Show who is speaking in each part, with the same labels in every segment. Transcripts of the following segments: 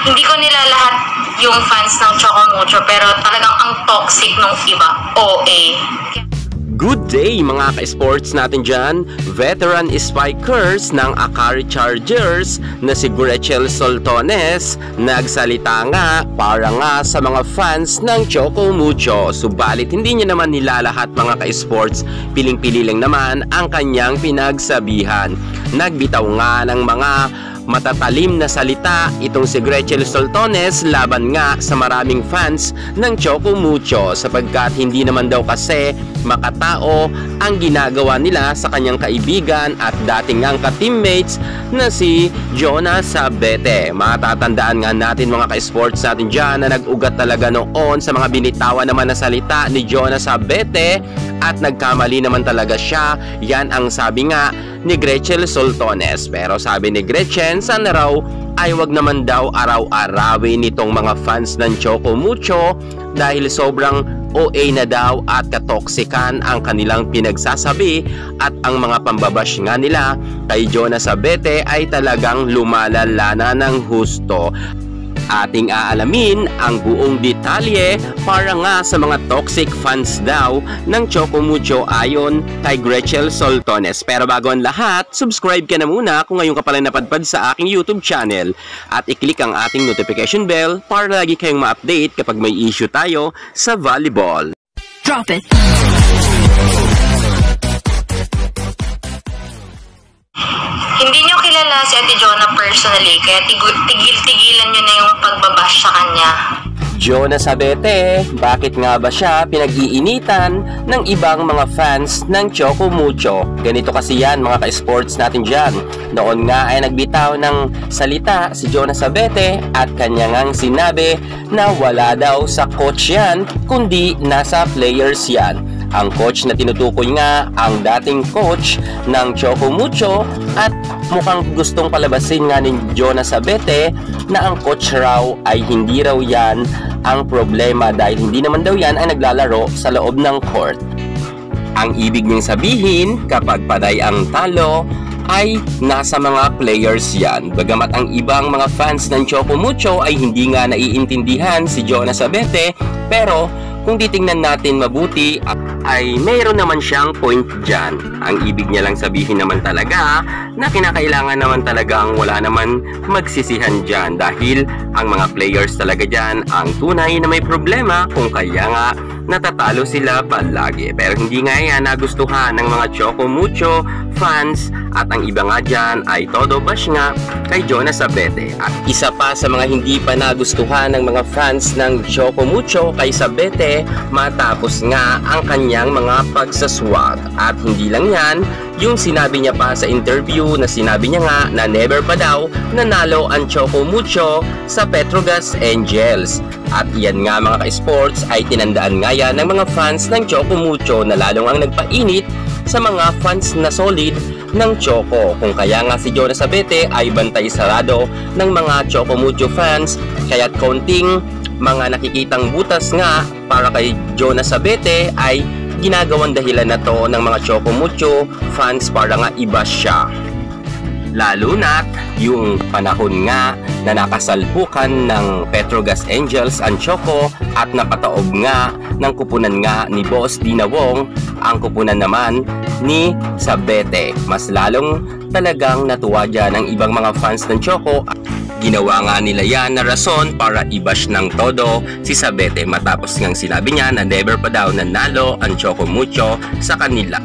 Speaker 1: hindi ko nilalahat yung fans ng Choco Mucho, pero talagang ang toxic nung iba. OA.
Speaker 2: Good day mga ka-sports natin dyan. Veteran spikers ng Akari Chargers na si Gretchel Soltones nagsalita nga para nga sa mga fans ng Choco Mucho. Subalit hindi niya naman nilalahat mga ka-sports, piling-pili lang naman ang kanyang pinagsabihan. Nagbitaw nga ng mga matatalim na salita itong si Gretchel Soltones laban nga sa maraming fans ng Choco Mucho sapagkat hindi naman daw kasi makatao ang ginagawa nila sa kanyang kaibigan at dating ngang ka-teammates na si Jonah Sabete. Matatandaan nga natin mga ka-sports natin dyan na nag-ugat talaga noon sa mga binitawan naman na salita ni Jonah Sabete at nagkamali naman talaga siya. Yan ang sabi nga ni Gretchel Soltones. Pero sabi ni Gretchen, sana raw ay wag naman daw araw-arawin nitong mga fans ng Choco Mucho dahil sobrang OA na daw at katoksikan ang kanilang pinagsasabi at ang mga pambabash nga nila kay Jonah Sabete ay talagang lumalala na ng husto. Ating aalamin ang buong detalye para nga sa mga toxic fans daw ng Choco Mucho ayon kay Gretchel Soltones. Pero bago ang lahat, subscribe ka na muna kung ngayon ka pala napadpad sa aking YouTube channel at i-click ang ating notification bell para lagi kayong ma-update kapag may issue tayo sa volleyball.
Speaker 3: Drop it!
Speaker 1: Hindi nyo kilala si Ate Jonah personally, kaya tigil-tigilan nyo na yung pagbabash sa kanya.
Speaker 2: Jonah Sabete, bakit nga ba siya pinag-iinitan ng ibang mga fans ng Choco Mucho? Ganito kasi yan mga ka-sports natin dyan. Noon nga ay nagbitaw ng salita si Jonah Sabete at kanya ngang sinabi na wala daw sa coach yan, kundi nasa players yan. Ang coach na tinutukoy nga ang dating coach ng Choco Mucho at mukhang gustong palabasin nga ni Jonah Sabete na ang coach raw ay hindi raw yan ang problema dahil hindi naman daw yan ay naglalaro sa loob ng court. Ang ibig niyang sabihin kapag paday ang talo ay nasa mga players yan. Bagamat ang ibang mga fans ng Choco Mucho ay hindi nga naiintindihan si Jonah Sabete, pero kung titingnan natin mabuti ay mayroon naman siyang point dyan. Ang ibig niya lang sabihin naman talaga na kinakailangan naman talagang wala naman magsisihan dyan dahil ang mga players talaga dyan ang tunay na may problema kung kaya nga natatalo sila palagi. Pero hindi nga yan nagustuhan ng mga Choco Mucho fans at ang iba nga dyan ay todo bash nga kay Jonah Sabete. At isa pa sa mga hindi pa nagustuhan ng mga fans ng Choco Mucho kay Sabete matapos nga ang kanyang mga pagsaswag. At hindi lang yan, yung sinabi niya pa sa interview na sinabi niya nga na never pa daw nanalo ang Choco Mucho sa Petrogas Angels. At yan nga mga ka-sports ay tinandaan nga yan ng mga fans ng Choco Mucho na lalong ang nagpainit sa mga fans na solid ng Choco. Kung kaya nga si Jonah Sabete ay bantay sarado ng mga Choco Mucho fans, kaya't konting mga nakikitang butas nga para kay Jonah Sabete ay ginagawang dahilan na to ng mga Choco Mucho fans para nga iba siya. Lalo na yung panahon nga na nakasalpukan ng Petrogas Angels ang Choco at napataob nga ng kupunan nga ni Boss Dina Wong ang kupunan naman ni Sabete. Mas lalong talagang natuwa dyan ang ibang mga fans ng Choco. Ginawa nga nila yan na rason para i-bash ng todo si Sabete matapos ngang sinabi niya na never pa daw nanalo ang Choco Mucho sa kanila.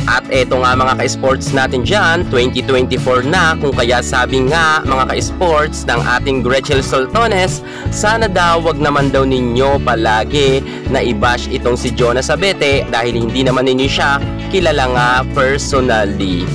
Speaker 2: At eto nga mga ka-sports natin dyan, 2024 na, kung kaya sabi nga mga ka-sports ng ating Gretchel Soltones, sana daw wag naman daw ninyo palagi na i-bash itong si Jonah Sabete dahil hindi naman ninyo siya kilala nga personally.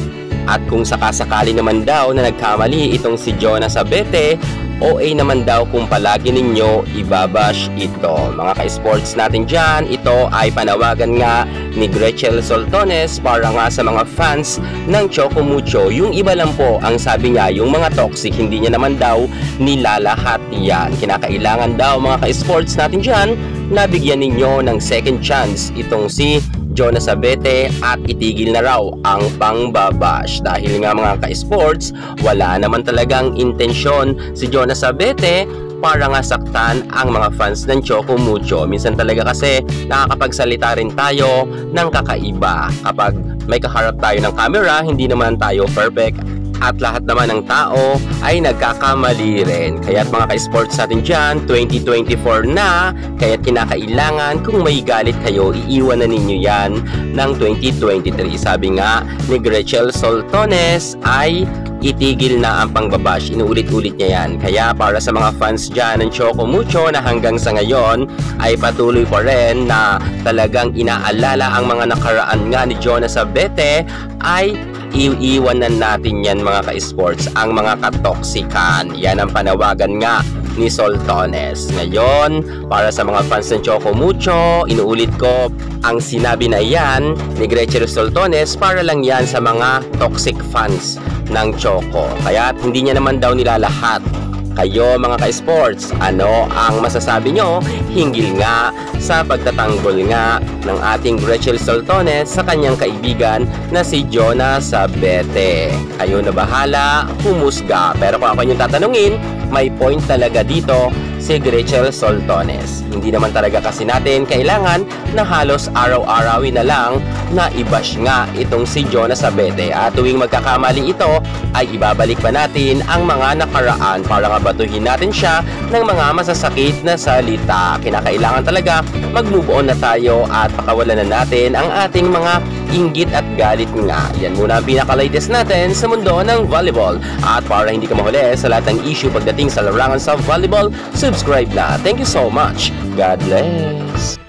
Speaker 2: At kung sakasakali naman daw na nagkamali itong si Jonah Sabete, OA naman daw kung palagi ninyo ibabash ito. Mga ka-sports natin dyan, ito ay panawagan nga ni Gretchel Soltones para nga sa mga fans ng Choco Mucho. Yung iba lang po ang sabi niya, yung mga toxic, hindi niya naman daw nilalahat yan. Kinakailangan daw mga ka-sports natin dyan, nabigyan ninyo ng second chance itong si Jonah Sabete at itigil na raw ang pangbabash dahil nga mga ka-sports wala naman talagang intensyon si Jonah Sabete para nga saktan ang mga fans ng Choco Mucho. Minsan talaga kasi nakakapagsalita rin tayo ng kakaiba. Kapag may kaharap tayo ng camera, hindi naman tayo perfect. At lahat naman ng tao ay nagkakamali rin. Kaya't mga ka-sports natin dyan, 2024 na, kaya't kinakailangan kung may galit kayo, iiwan na ninyo yan ng 2023. Sabi nga ni Gretchen Soltones ay itigil na ang pangbabash. Inuulit-ulit niya yan. Kaya para sa mga fans dyan ng Choco Mucho na hanggang sa ngayon ay patuloy pa rin na talagang inaalala ang mga nakaraan nga ni Jonas Abete, ay iiwanan natin yan mga ka-sports, ang mga katoksikan. Yan ang panawagan nga ni Soltones. Ngayon, para sa mga fans ng Choco Mucho, inuulit ko, ang sinabi na yan ni Gretchen Soltones para lang yan sa mga toxic fans ng Choco. Kaya hindi niya naman daw nilalahat. Kayo mga ka-sports, ano ang masasabi nyo hinggil nga sa pagtatanggol nga ng ating Gretchen Soltones sa kanyang kaibigan na si Jonas Abete? Kayo na bahala, humusga. Pero kung ako yung tatanungin, may point talaga dito si Gretchen Soltones. Hindi naman talaga kasi natin kailangan na halos araw-arawin na lang na i-bash nga itong si Jonas Abete. At tuwing magkakamali ito, ay ibabalik pa natin ang mga nakaraan para nga batuhin natin siya ng mga masasakit na salita. Kinakailangan talaga mag-move on na tayo at pakawalan na natin ang ating mga inggit at galit nga. Yan muna ang pinaka-latest natin sa mundo ng volleyball. At para hindi ka mahuli sa lahat ng issue pagdating sa larangan sa volleyball, subscribe na. Thank you so much. God bless.